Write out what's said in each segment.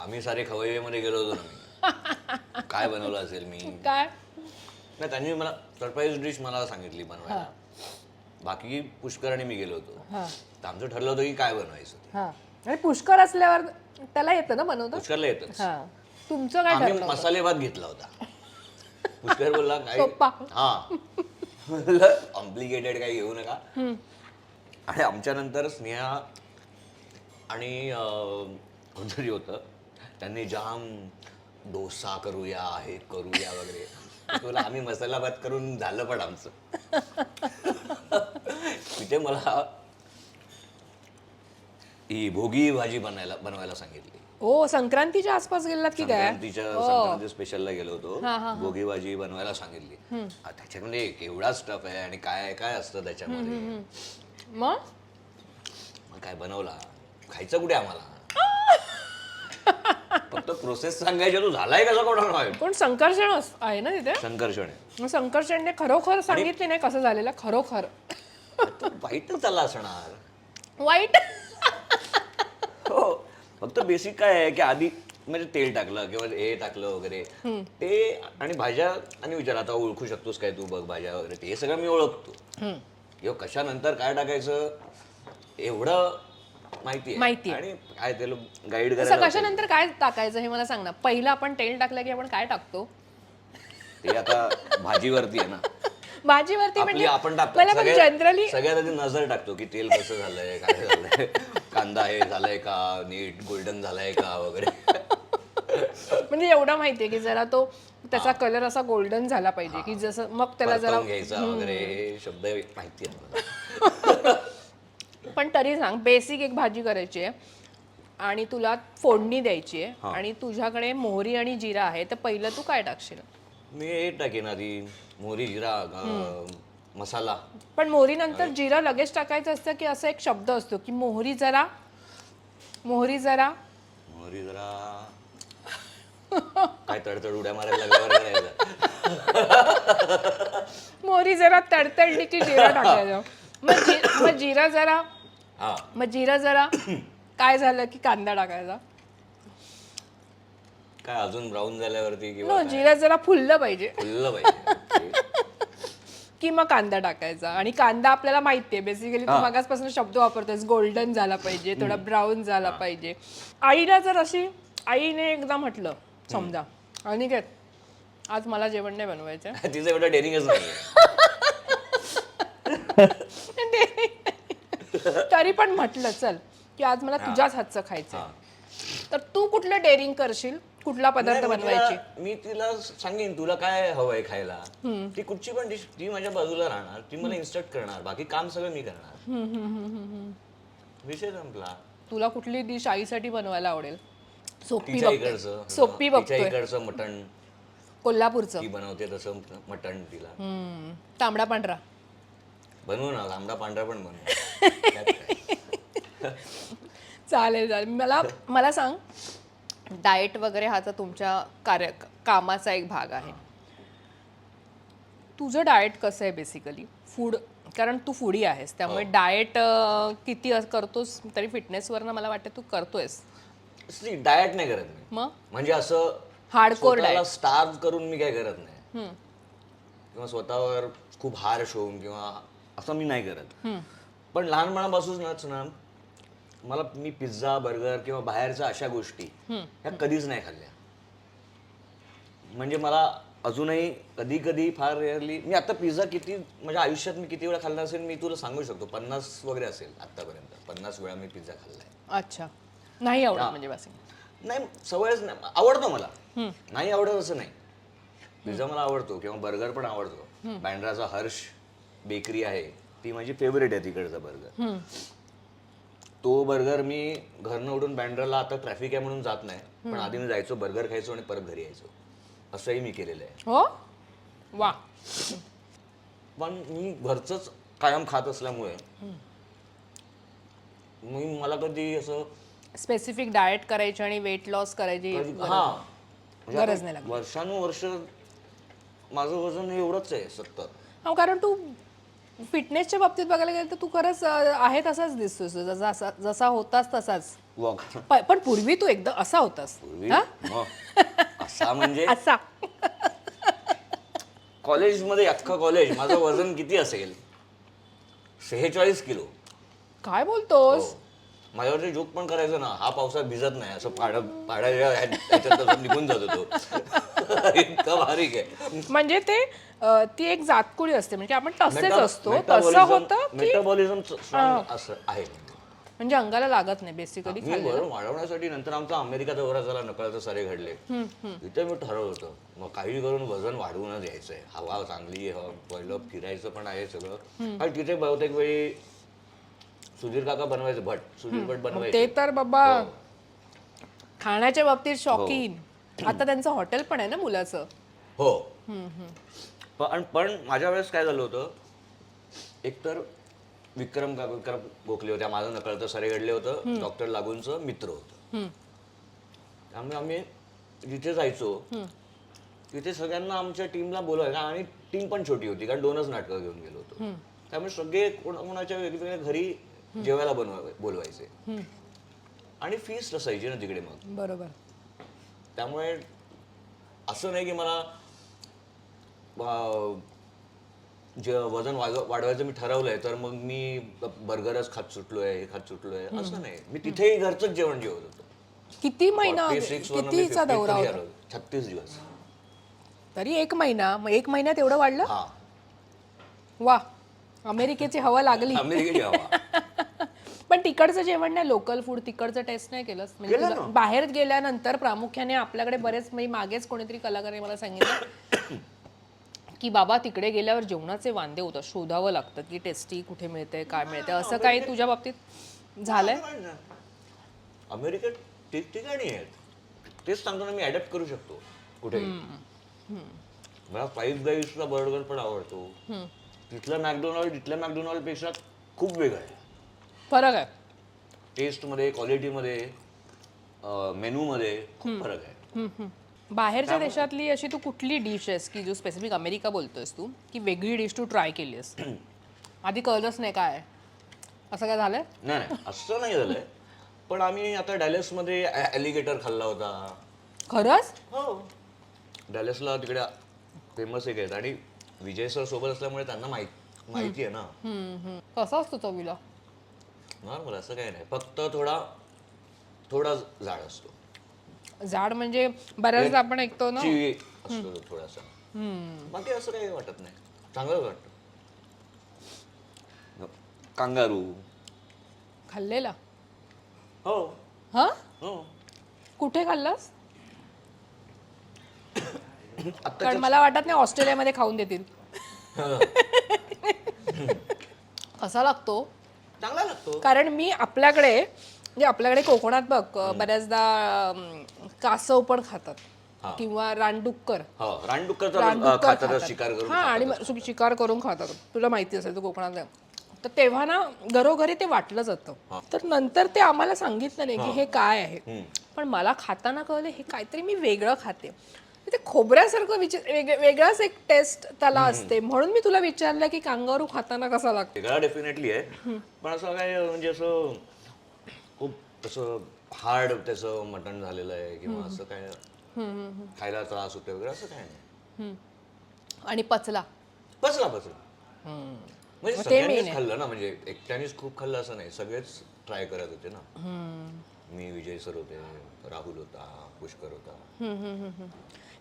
आम्ही सारे खवय्येमध्ये गेलो होतो ना मी. काय बनवलं असेल मी काय नाही त्यांनी मला सरप्राईज डिश मला सांगितली बनवायला. बाकी पुष्कर आणि मी गेलो होतो. तर आमचं ठरलं होतं की काय बनवायचं ते. हा आणि पुष्कर असल्यावर त्याला येतं ना बनवता. पुष्करला येतच. हा तुमचं काय आम्ही ठरलं होतं? मसाले भात घेतला होता. पुष्कर बोलला काय सोप्पा. हा कॉम्प्लिकेटेड काही घेऊ नका. आणि आमच्या नंतर स्नेहा आणि कोणतरी होतं त्यांनी जाम डोसा करूया हे करूया वगैरे. बोला आम्ही मसाला भात करून झालं पण आमचं. तिथे मला ही भोगी भाजी बनवायला सांगितली. हो संक्रांतीच्या आसपास गेलात की काय? संक्रांती स्पेशलला गेलो होतो. भोगी भाजी बनवायला सांगितली. त्याच्यामध्ये केवढा स्टफ आहे आणि काय काय असतं त्याच्यामध्ये. मग मग काय बनवला खायचं कुठे आम्हाला. फक्त प्रोसेस सांगायच्या तू झालाय कसा कोणा पण संकर्षण आहे ना तिथे. संकर्षण आहे. मग संकर्षणने खरोखर सांगितले नाही कसं झालेलं खरोखर. तो वाईटच झाला असणार. वाईट हो फक्त बेसिक काय आहे की आधी म्हणजे तेल टाकलं किंवा हे टाकलं वगैरे ते आणि भाज्या आणि विचार आता ओळखू शकतोस काय तू बघ भाज्या वगैरे ते सगळं मी ओळखतो. किंवा कशानंतर काय टाकायचं एवढं माहिती आणि काय ते गाईड करायला कशानंतर काय टाकायचं हे मला सांग ना. पहिलं आपण तेल टाकलं की आपण काय टाकतो? ते आता भाजीवरती आहे ना. भाजीवरती म्हणजे आपण मला पण जनरली सगळ्यात आधी नजर टाकतो की तेल कसं झालंय काय झालंय कांदा हे झालाय का नीट गोल्डन झालाय का वगैरे. म्हणजे एवढं माहितीये की जरा तो त्याचा कलर असा गोल्डन झाला पाहिजे की जसं मग त्याला जरा घ्यायचा वगैरे हे शब्द माहिती आहे. पण तरी सांग बेसिक एक भाजी करायची आहे आणि तुला फोडणी द्यायची आहे आणि तुझ्याकडे मोहरी आणि जिरा आहे तर पहिलं तू काय टाकशील? मी हे टाकेन आधी मोहरी जिरा मसाला. पण मोहरी नंतर जिरा लगेच टाकायचं असतं की असा एक शब्द असतो की मोहरी जरा काय तडतड उड्या मारायला लागल्यावर मोहरी जरा तडतडली की जिरा टाकायचं. मग जिरा जरा काय झालं की कांदा टाकायचा. काय अजून ब्राऊन झाल्यावरती किंवा जिरा जरा फुललं पाहिजे पाहिजे की मग कांदा टाकायचा. आणि कांदा आपल्याला माहितीये बेसिकली तू मागासपासून शब्द वापरतोस गोल्डन झाला पाहिजे थोडा ब्राऊन झाला पाहिजे. आईला जर अशी आईने एकदा म्हटलं समजा आणि काय आज मला जेवण नाही बनवायचं तिचं एवढं डेअरिंगच नाही. तरी पण म्हटलं चल की आज मला तुझ्याच हातचं खायचं तर तू कुठलं डेअरिंग करशील कुठला पदार्थ बनवायची? मी तिला सांगेन तुला काय हवंय खायला. ती कुठची पण डिश ती माझ्या बाजूला राहणार ती मला इन्स्ट्रक्ट करणार बाकी काम सगळं मी करणार. विषय संपला. तुला कुठली डिश आईसाठी बनवायला आवडेल? तिच्या इकडचं सोपी तिच्या इकडचं मटण कोल्हापूरचं ती बनवते तसं मटण तिला तांबडा पांढरा बनवू ना लांबडा पांढरा पण बनवू. चालेल मला सांग डाएट वगैरे हा तर तुमच्या कामाचा एक भाग आहे. तुझं डाएट कसं आहे बेसिकली फूड कारण तू फूडी आहेस त्यामुळे डाएट किती करतोस तरी फिटनेसवरनं मला वाटतं तू करतोयस. डाएट नाही करत मी. मग म्हणजे असं हार्डकोर डाएट स्टार्व करून मी काय करत नाही किंवा स्वतःवर खूप हार्श होऊन किंवा असं मी नाही करत. पण लहानपणापासूनच ना मी पिझ्झा बर्गर किंवा बाहेरच्या अशा गोष्टी ह्या कधीच नाही खाल्ल्या. म्हणजे मला अजूनही कधी कधी फार रेअरली मी आता पिझ्झा किती माझ्या आयुष्यात मी किती वेळा खाल्ला असेल मी तुला सांगू शकतो 50 वगैरे असेल आतापर्यंत 50 वेळा मी पिझ्झा खाल्लाय. अच्छा नाही आवडत म्हणजे बस नाही सवयच नाही. आवडतो मला नाही आवडत असं नाही. पिझ्झा मला आवडतो किंवा बर्गर पण आवडतो. बँड्राचा हर्ष बेकरी आहे ती माझी फेवरेट आहे तिकडचा बर्गर. तो बर्गर मी घरनं उडून बँड्राला आता ट्रॅफिक आहे म्हणून जात नाही पण आधी मी जायचो बर्गर खायचो आणि परत घरी यायचो असंही मी केलेलं आहे. हो वा. पण मी घरचंच कायम खात असल्यामुळे मला कधी असं स्पेसिफिक डाएट करायची आणि वेट लॉस करायची गरज नाही लागली. वर्षानुवर्ष माझं वजन एवढंच आहे 70. हो कारण तू फिटनेसच्या बाबतीत बघायला गेलं तर तू खरंच आहे तसाच दिसतोस जसा होतास तसाच. पण पूर्वी तू एकदा असा होतास पूर्वी हा? मग असा म्हणजे असा कॉलेजमध्ये अख्खं कॉलेज माझं वजन किती असेल 46 किलो. काय बोलतोस हो. माझ्यावरती जोक पण करायचं ना, हा पावसात भिजत नाही असं पाड्या ह्याच्यात तसं निघून जातो तो. इतका बारीक आहे. म्हणजे ते ती एक जातकुळी असते म्हणजे आपण तसेच असतो तसं होतं की मेटाबॉलिझम स्ट्रॉंग असं आहे. म्हणजे अंगाला लागत नाही बेसिकली मी वजन वाढवण्यासाठी नंतर आमचा अमेरिका दौरा झाला, नकळत सारे घडले. तिथे मी ठरवलं होतं मग काही करून वजन वाढवूनच यायचंय. हवा चांगली आहे, पहिलं फिरायचं पण आहे सगळं. आणि तिथे बहुतेक वेळी सुधीर काका बनवायचे, सुधीर भट बनवायचे. ते तर बाबा खाण्याच्या बाबतीत शौकीन. आता त्यांचं हॉटेल पण आहे ना मुलाचं. हो. पण माझ्या वेळेस काय झालं होतं, एकतर विक्रम गोखले होत्या, माझं नकळतं सारे घडले होतं, डॉक्टर लागूंचं मित्र होतं. त्यामुळे आम्ही जिथे जायचो तिथे सगळ्यांना आमच्या टीमला बोलवायचं. आणि टीम पण छोटी होती कारण 2च नाटकं घेऊन गेलो होतो. त्यामुळे सगळे कोणाच्या वेगवेगळ्या घरी जेवायला बोलवायचे. आणि फीस्ट असायची ना तिकडे. मग बरोबर. त्यामुळे असं नाही की मला जे वजन वाढवायचं मी ठरवलंय तर मग मी बर्गरच खात सुटलोय, हे खात सुटलोय असं नाही. मी तिथेही घरचंच जेवण जेवत होतो. किती महिना 46 वरनं मी कितीचा दौरा 53 होता आलो. 36 दिवस. तरी 1 महिना. मग 1 महिन्यात एवढं वाढलं. हा, वा, अमेरिकेची हवा लागली. अमेरिकेची हवा. पण तिकडचं जेवण नाही, लोकल फूड तिकडचं टेस्ट नाही केलंस म्हणजे केलं तुझं ना. बाहेर गेल्यानंतर प्रामुख्याने आपल्याकडे बरेच मागेच कोणीतरी कलाकाराने मला सांगितलं की बाबा तिकडे गेल्यावर जेवणाचे वांदे होतात, शोधावं लागतं की टेस्टी कुठे मिळते काय मिळते. असं काही तुझ्या बाबतीत झालंय? अमेरिकेत ठिकठिकाणी आहेत. तेच सांगतो ना, मी अडॅप्ट करू शकतो कुठेही. मला फाईव्ह गाईजचा बर्गर पण आवडतो. तिथलं मॅकडोनाल्ड इथल्या मॅकडोनाल्ड पेक्षा खूप वेगळं आहे. फरक आहे टेस्टमध्ये, क्वालिटीमध्ये, मेनूमध्ये खूप फरक आहे. बाहेरच्या देशातली अशी तू कुठली डिश आहेस की जो स्पेसिफिक अमेरिका बोलतोयस तू की वेगळी डिश तू ट्राय केली आहेस? आधी कळलंच नाही काय आहे. असं काय झालंय? नाही असं नाही झालंय. पण आम्ही आता डॅलसमध्ये ॲलिगेटर खाल्ला होता. खरंच? हो. डॅलसला तिकडे फेमस एक आहेत आणि विजय सर सोबत असल्यामुळे त्यांना माहिती आहे ना. कसं असतो चवीला? नॉर्मल असं काही नाही, फक्त थोडा जाड असतो. जाड म्हणजे बऱ्याचदा आपण ऐकतो ना चिवी असतो थोडासा. बाकी असं काही वाटत नाही, चांगलं वाटतं. कांगारू खाल्लेला? हो हा? हो. कुठे खाल्लास? आत्ताच्या कारण मला वाटत नाही ऑस्ट्रेलियामध्ये खाऊन देतील. कसा लागतो? चांगला लागतो. कारण मी आपल्याकडे म्हणजे आपल्याकडे कोकणात बघ बऱ्याचदा कासव पण खातात किंवा रानडुक्कर रानडुक्करचा खातात, शिकार करून हा, आणि शिकार करून खातात. तुला माहिती असेल तू कोकणात आहे. तर तेव्हा ना घरोघरी ते वाटलं जातं. तर नंतर ते आम्हाला सांगितलं नाही की हे काय आहे. पण मला खाताना कळलं हे काहीतरी मी वेगळं खाते. ते खोबऱ्यासारखं वेगळाच एक टेस्ट त्याला असते. म्हणून मी तुला विचारलं की कांगारू खाताना कसा लागतो. वेगळा डेफिनेटली आहे. पण असं काय म्हणजे असं खूप असं हार्ड त्याचं मटण झालेलं आहे किंवा असं काय खायला त्रास होतो वगैरे असं काय नाही. आणि पचला म्हणजे सगळ्यांनीच खाल्लं ना, म्हणजे एकट्यानेच खूप खाल्लं असं नाही, सगळेच ट्राय करत होते ना. मी, विजय सर होते, राहुल होता, पुष्कर होता.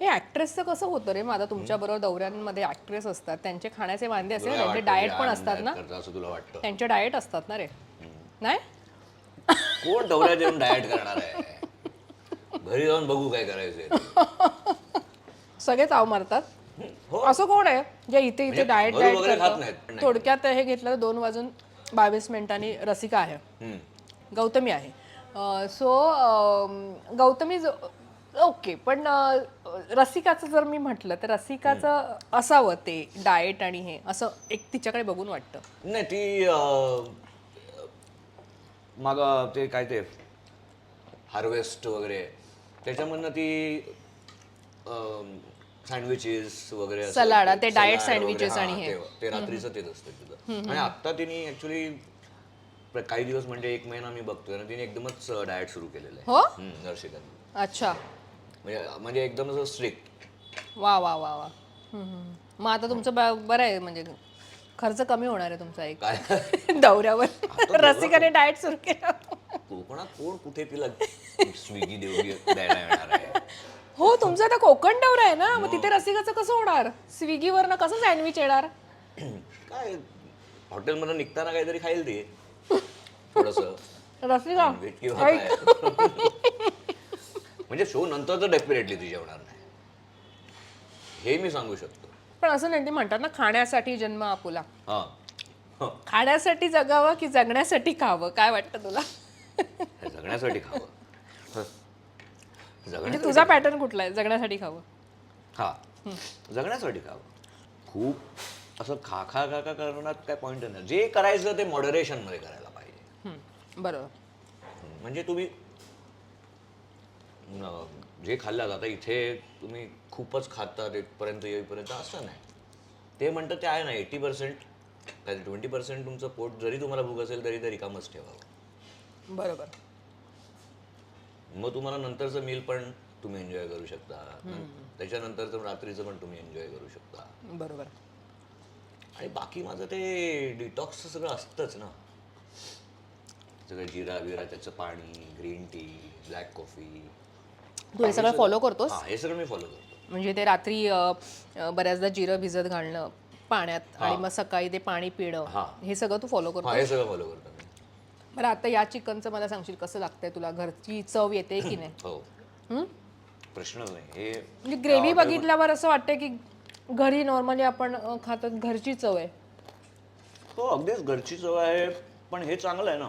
हे ऍक्ट्रेसचं कसं होतं रे? माझा तुमच्या बरोबर दौऱ्यांमध्ये ऍक्ट्रेस असतात, त्यांचे खाण्याचे वांदे असते, त्यांचे डाएट पण असतात ना. असं तुला वाटतं? त्यांचे डाएट असतात ना रे. नाही कोण दौऱ्यात येऊन डाएट करणार आहे? घरी जाऊन बघू काय करायचंय. सगळे ताव मारतात. असं कोण आहे जे इथे डाएट करतं? थोडक्यात हे घेतलं तर 2:22 रसिका आहे, गौतमी आहे. So Gautami okay. पण रसिकाचं जर मी म्हटलं तर रसिकाचं असावं ते डाएट आणि हे असं एक तिच्याकडे बघून वाटतं. नाही ती मग ते काय ते हार्वेस्ट वगैरे त्याच्यामधनं ती सँडविचेस वगैरे, सलाड, ते डाएट सँडविचेस आणि हे ते रात्रीचं तेच असतं तिथं. आणि आता तिने ऍक्च्युली काही दिवस म्हणजे 1 महिना मी बघतोय ना, तिने एकदमच डाएट सुरू केलेलं आहे. हो नर्सिकाने. अच्छा म्हणजे एकदम असं स्ट्रिक्ट. वा वा वा वा मग आता तुमचं बरं आहे म्हणजे खर्च कमी होणार आहे तुमचा एक काय दौऱ्यावर रसिकाने डाएट सुरू केला कोकणात कोण कुठे तिला स्विगी देवगी द्यायला येणार आहे. हो तुमचा आता कोकण दौरा आहे ना मग तिथे रसिकाचं कसं होणार स्विगीवरनं कसं सँडविच येणार काय हॉटेलमधून निघताना काहीतरी खाईल ते थोडस रसिका किंवा काय. म्हणजे शो नंतर तर डेफिनेटली ती जेवणार नाही हे मी सांगू शकतो. पण असं नाही ते म्हणतात ना खाण्यासाठी जन्म आपुला हा खाण्यासाठी जगावं की जगण्यासाठी खावं काय वाटतं तुला हे जगण्यासाठी खावं. म्हणजे तुझा पॅटर्न कुठला आहे जगण्यासाठी खावं हा जगण्यासाठी खावं. खूप असं खा खा खा खा करण्यात काय पॉईंट नाही. जे करायचं ते मॉडरेशन मध्ये करायला पाहिजे. बरोबर म्हणजे तुम्ही जे खाल्लं आता इथे तुम्ही खूपच खाता इथपर्यंत येईपर्यंत असं नाही. ते म्हणतं ते आहे ना 80% काय 20% तुमचं पोट जरी तुम्हाला भूक असेल तरी ते रिकामच ठेवावं. बरोबर मग तुम्हाला नंतरचं मील पण तुम्ही एन्जॉय करू शकता. त्याच्यानंतरचं रात्रीचं पण तुम्ही एन्जॉय करू शकता. बरोबर आणि बाकी माझं ते डिटॉक्सचं सगळं असतंच ना. सगळं जिरा बिरा त्याचं पाणी ग्रीन टी ब्लॅक कॉफी तू हे सगळं फॉलो करतोस हा हे सगळं मी फॉलो करतो. म्हणजे ते रात्री बऱ्याचदा जिरं भिजत घालणं पाण्यात आणि मग सकाळी ते पाणी पिणं हे सगळं तू फॉलो करतो. हा हे सगळं फॉलो करतो मी. बरं आता या चिकनचं मला सांगशील कसं लागतंय तुला घरची चव येते की नाही हो प्रश्नच नाही. हे म्हणजे ग्रेव्ही बघितल्यावर असं वाटतं की घरी नॉर्मली आपण खातात घरची चव आहे. हो अगदीच घरची चव आहे. पण हे चांगलं आहे ना